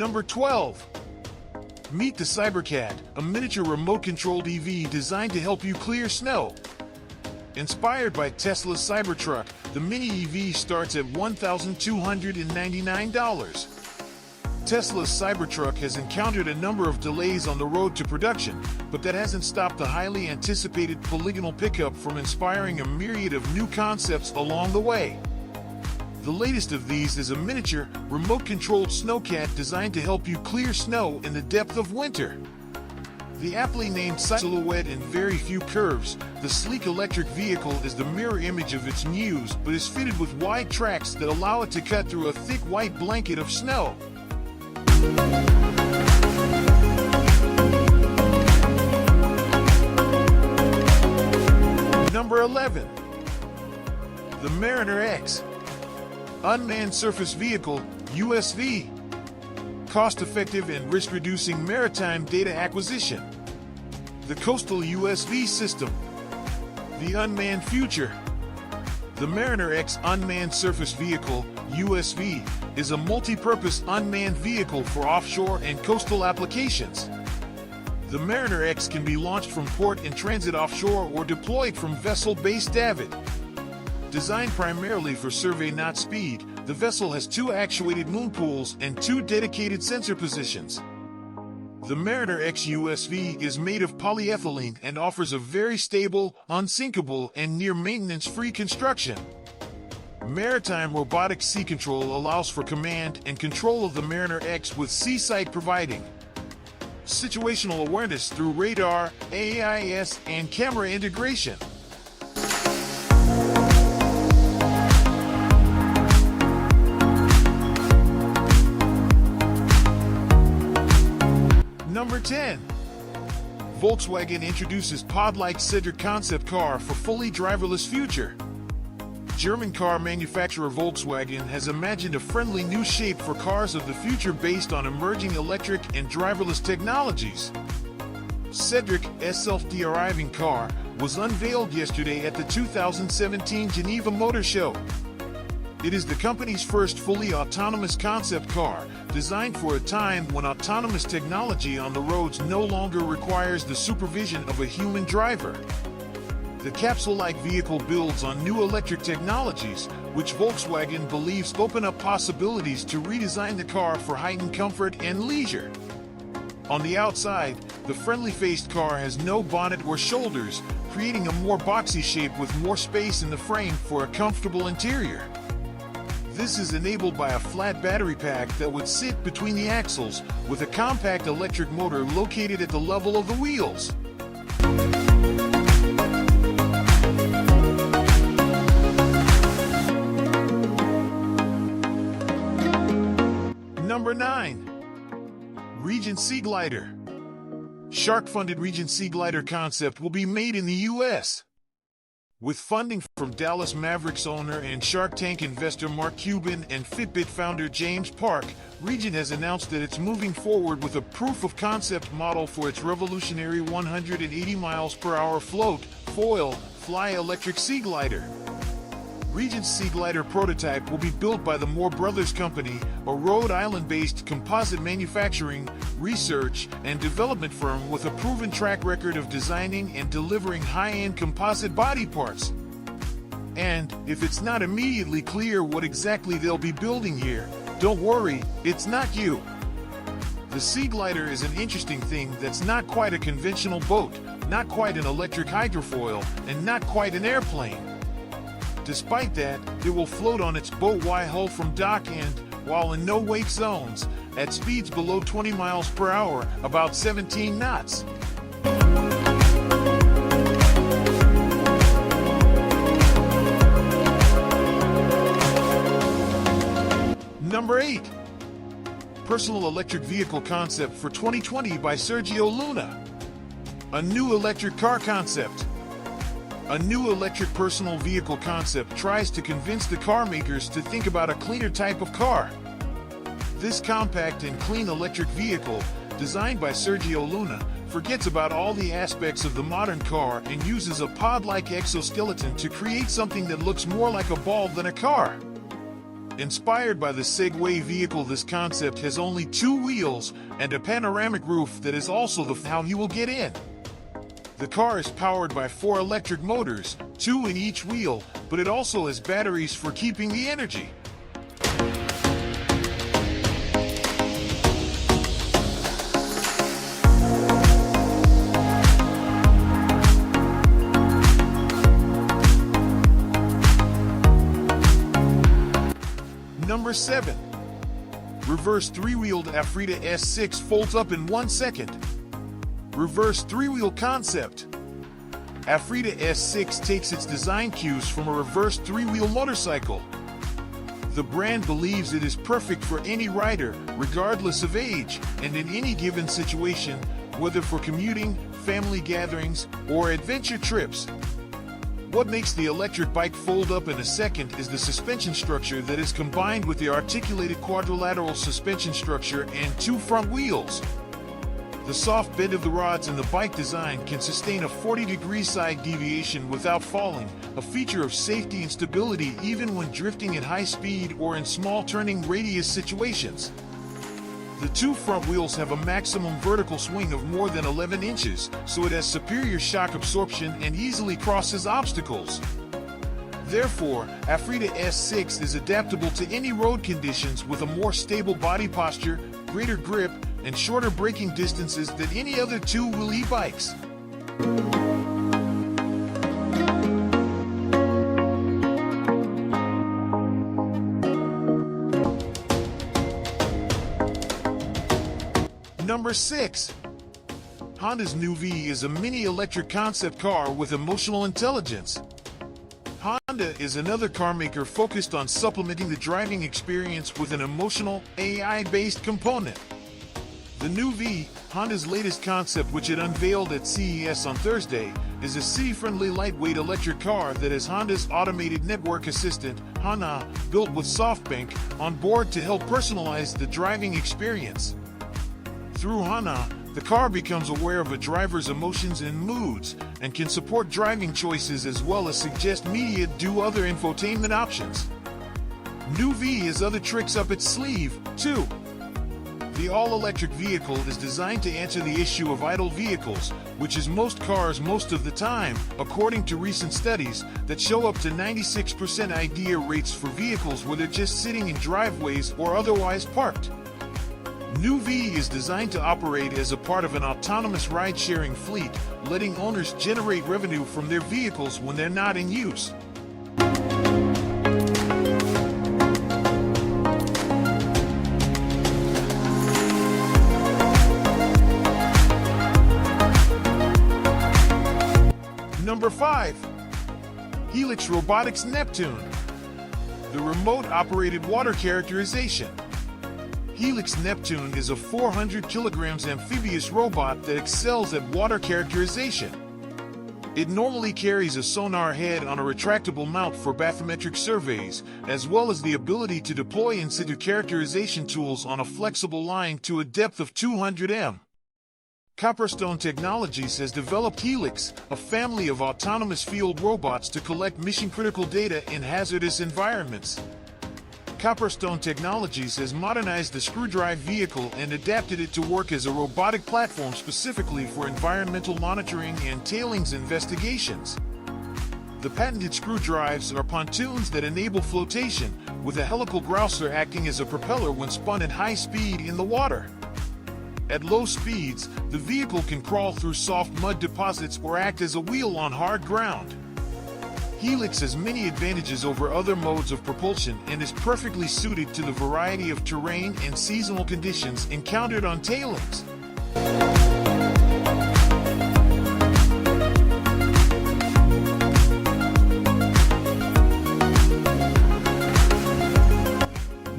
Number 12. Meet the Cybercat, a miniature remote-controlled EV designed to help you clear snow. Inspired by Tesla's Cybertruck, the Mini EV starts at $1,299. Tesla's Cybertruck has encountered a number of delays on the road to production, but that hasn't stopped the highly anticipated polygonal pickup from inspiring a myriad of new concepts along the way. The latest of these is a miniature, remote-controlled snowcat designed to help you clear snow in the depth of winter. The aptly named silhouette and very few curves, the sleek electric vehicle is the mirror image of its muse but is fitted with wide tracks that allow it to cut through a thick white blanket of snow. Number 11. The Mariner X. Unmanned Surface Vehicle, USV. Cost-effective and risk-reducing maritime data acquisition. The Coastal USV System. The Unmanned Future. The Mariner X Unmanned Surface Vehicle, USV, is a multi-purpose unmanned vehicle for offshore and coastal applications. The Mariner X can be launched from port in transit offshore or deployed from vessel-based davit. Designed primarily for survey knot speed, the vessel has 2 actuated moon pools and 2 dedicated sensor positions. The Mariner X USV is made of polyethylene and offers a very stable, unsinkable, and near-maintenance-free construction. Maritime Robotic Sea Control allows for command and control of the Mariner X with Seasight providing situational awareness through radar, AIS, and camera integration. Number 10. Volkswagen introduces pod-like Cedric concept car for fully driverless future. German car manufacturer Volkswagen has imagined a friendly new shape for cars of the future based on emerging electric and driverless technologies. Cedric, a self-driving car, was unveiled yesterday at the 2017 Geneva Motor Show. It is the company's first fully autonomous concept car, designed for a time when autonomous technology on the roads no longer requires the supervision of a human driver. The capsule-like vehicle builds on new electric technologies, which Volkswagen believes open up possibilities to redesign the car for heightened comfort and leisure. On the outside, the friendly-faced car has no bonnet or shoulders, creating a more boxy shape with more space in the frame for a comfortable interior. This is enabled by a flat battery pack that would sit between the axles, with a compact electric motor located at the level of the wheels. Number 9. Regent Sea Glider. Shark-funded Regent Sea Glider concept will be made in the U.S. With funding from Dallas Mavericks owner and Shark Tank investor Mark Cuban and Fitbit founder James Park, Regent has announced that it's moving forward with a proof-of-concept model for its revolutionary 180 miles per hour float, foil, fly electric sea glider. Regent's Sea Glider prototype will be built by the Moore Brothers Company, a Rhode Island-based composite manufacturing, research, and development firm with a proven track record of designing and delivering high-end composite body parts. And, if it's not immediately clear what exactly they'll be building here, don't worry, it's not you. The Sea Glider is an interesting thing that's not quite a conventional boat, not quite an electric hydrofoil, and not quite an airplane. Despite that, it will float on its boat-wide hull from dock end, while in no-wake zones, at speeds below 20 miles per hour, about 17 knots. Number 8. Personal electric vehicle concept for 2020 by Sergio Luna. A new electric car concept. A new electric personal vehicle concept tries to convince the car makers to think about a cleaner type of car. This compact and clean electric vehicle, designed by Sergio Luna, forgets about all the aspects of the modern car and uses a pod-like exoskeleton to create something that looks more like a ball than a car. Inspired by the Segway vehicle, this concept has only 2 wheels and a panoramic roof that is also how you will get in. The car is powered by 4 electric motors, 2 in each wheel, but it also has batteries for keeping the energy. Number 7. Reverse 3-wheeled Afrita S6 folds up in 1 second. Reverse 3-wheel concept. Afrita S6 takes its design cues from a reverse 3-wheel motorcycle. The brand believes it is perfect for any rider, regardless of age, and in any given situation, whether for commuting, family gatherings, or adventure trips. What makes the electric bike fold up in a second is the suspension structure that is combined with the articulated quadrilateral suspension structure and 2 front wheels. The soft bend of the rods in the bike design can sustain a 40-degree side deviation without falling, a feature of safety and stability even when drifting at high speed or in small turning radius situations. The 2 front wheels have a maximum vertical swing of more than 11 inches, so it has superior shock absorption and easily crosses obstacles. Therefore, Afrita S6 is adaptable to any road conditions with a more stable body posture, greater grip, and shorter braking distances than any other 2-wheel e-bikes. Number 6. Honda's new V is a mini electric concept car with emotional intelligence. Honda is another car maker focused on supplementing the driving experience with an emotional, AI-based component. The new V, Honda's latest concept which it unveiled at CES on Thursday, is a city-friendly lightweight electric car that has Honda's automated network assistant, Hana, built with SoftBank, on board to help personalize the driving experience. Through Hana, the car becomes aware of a driver's emotions and moods, and can support driving choices as well as suggest media do other infotainment options. New V has other tricks up its sleeve, too. The all-electric vehicle is designed to answer the issue of idle vehicles, which is most cars most of the time, according to recent studies that show up to 96% idea rates for vehicles where they're just sitting in driveways or otherwise parked. New V is designed to operate as a part of an autonomous ride-sharing fleet, letting owners generate revenue from their vehicles when they're not in use. Number 5. Helix Robotics Neptune. The remote-operated water characterization. Helix Neptune is a 400 kilograms amphibious robot that excels at water characterization. It normally carries a sonar head on a retractable mount for bathymetric surveys, as well as the ability to deploy in situ characterization tools on a flexible line to a depth of 200 m. Copperstone Technologies has developed Helix, a family of autonomous field robots to collect mission-critical data in hazardous environments. Copperstone Technologies has modernized the ScrewDrive vehicle and adapted it to work as a robotic platform specifically for environmental monitoring and tailings investigations. The patented ScrewDrives are pontoons that enable flotation, with a helical grouser acting as a propeller when spun at high speed in the water. At low speeds, the vehicle can crawl through soft mud deposits or act as a wheel on hard ground. Helix has many advantages over other modes of propulsion and is perfectly suited to the variety of terrain and seasonal conditions encountered on tailings.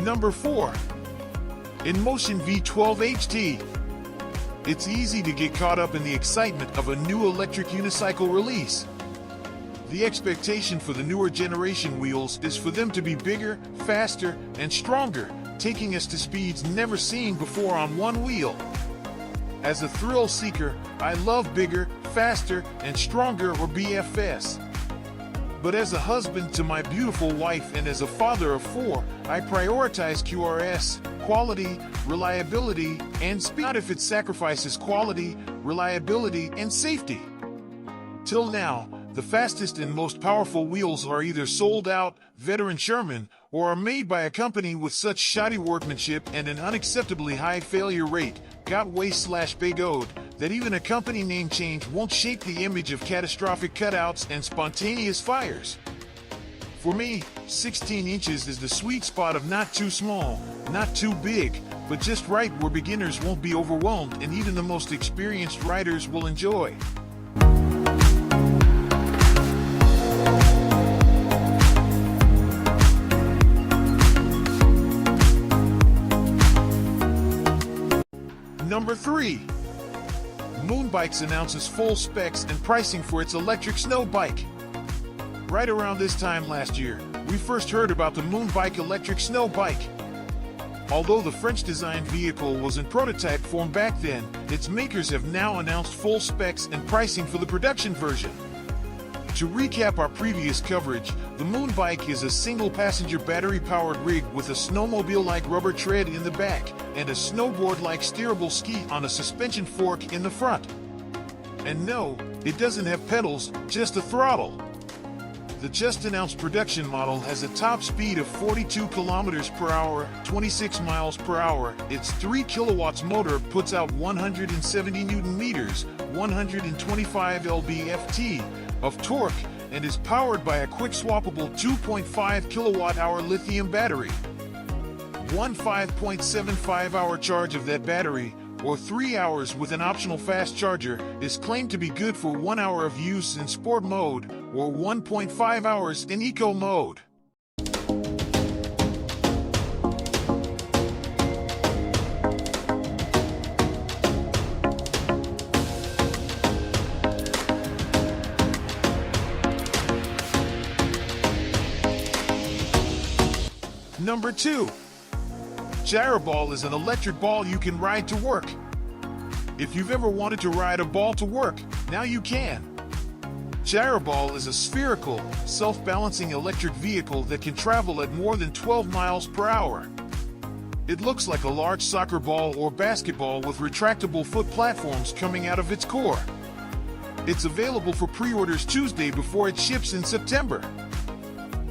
Number 4. InMotion V12 HT. It's easy to get caught up in the excitement of a new electric unicycle release. The expectation for the newer generation wheels is for them to be bigger, faster, and stronger, taking us to speeds never seen before on one wheel. As a thrill seeker, I love bigger, faster, and stronger, or BFS. But as a husband to my beautiful wife and as a father of 4, I prioritize QRS, quality, reliability, and speed, not if it sacrifices quality, reliability, and safety. Till now, the fastest and most powerful wheels are either sold out, veteran Sherman, or are made by a company with such shoddy workmanship and an unacceptably high failure rate, Gotway/Bagode, that even a company name change won't shake the image of catastrophic cutouts and spontaneous fires. For me, 16 inches is the sweet spot of not too small, not too big, but just right where beginners won't be overwhelmed and even the most experienced riders will enjoy. Number 3. Moonbikes announces full specs and pricing for its electric snow bike. Right around this time last year, we first heard about the Moonbike electric snow bike. Although the French-designed vehicle was in prototype form back then, its makers have now announced full specs and pricing for the production version. To recap our previous coverage, the Moonbike is a single-passenger battery-powered rig with a snowmobile-like rubber tread in the back and a snowboard-like steerable ski on a suspension fork in the front. And no, it doesn't have pedals, just a throttle. The just-announced production model has a top speed of 42 kilometers per hour, 26 miles per hour. Its 3 kilowatts motor puts out 170 newton meters, 125 lb-ft of torque, and is powered by a quick-swappable 2.5 kilowatt-hour lithium battery. One 5.75-hour charge of that battery, or 3 hours with an optional fast charger, is claimed to be good for 1 hour of use in sport mode, or 1.5 hours in eco mode. Number 2. Gyroball is an electric ball you can ride to work. If you've ever wanted to ride a ball to work, now you can. Gyroball is a spherical, self-balancing electric vehicle that can travel at more than 12 miles per hour. It looks like a large soccer ball or basketball with retractable foot platforms coming out of its core. It's available for pre-orders Tuesday before it ships in September.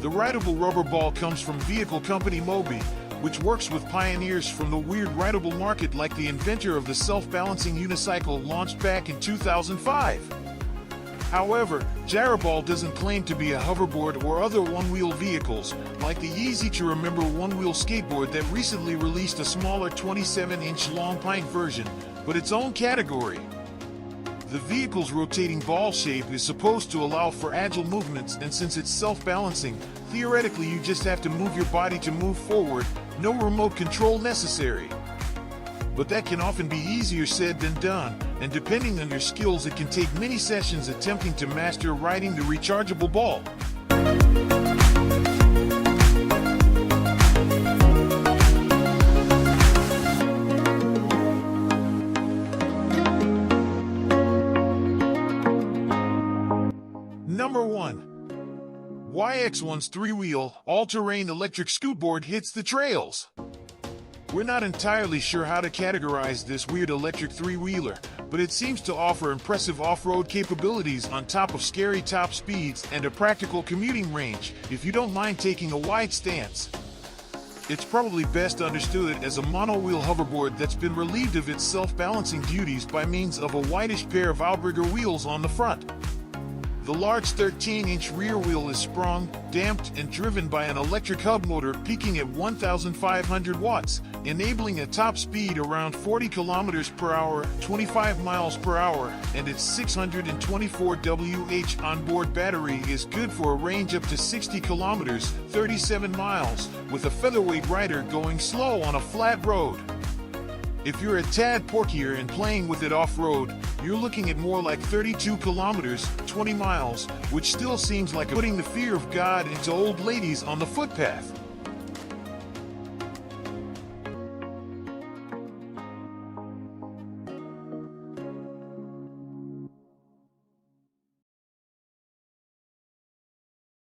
The rideable rubber ball comes from vehicle company Moby, which works with pioneers from the weird rideable market like the inventor of the self-balancing unicycle launched back in 2005. However, Gyroball doesn't claim to be a hoverboard or other one-wheel vehicles, like the easy-to-remember one-wheel skateboard that recently released a smaller 27-inch long pint version, but its own category. The vehicle's rotating ball shape is supposed to allow for agile movements, and since it's self-balancing, theoretically you just have to move your body to move forward, no remote control necessary. But that can often be easier said than done, and depending on your skills it can take many sessions attempting to master riding the rechargeable ball. Number 1. YX1's 3-wheel, all-terrain electric scootboard hits the trails. We're not entirely sure how to categorize this weird electric 3-wheeler, but it seems to offer impressive off-road capabilities on top of scary top speeds and a practical commuting range, if you don't mind taking a wide stance. It's probably best understood as a mono-wheel hoverboard that's been relieved of its self-balancing duties by means of a whitish pair of outrigger wheels on the front. The large 13-inch rear wheel is sprung, damped, and driven by an electric hub motor peaking at 1,500 watts, enabling a top speed around 40 kilometers per hour, 25 miles per hour, and its 624 Wh onboard battery is good for a range up to 60 kilometers, 37 miles, with a featherweight rider going slow on a flat road. If you're a tad porkier and playing with it off-road, you're looking at more like 32 kilometers, 20 miles, which still seems like putting the fear of God into old ladies on the footpath.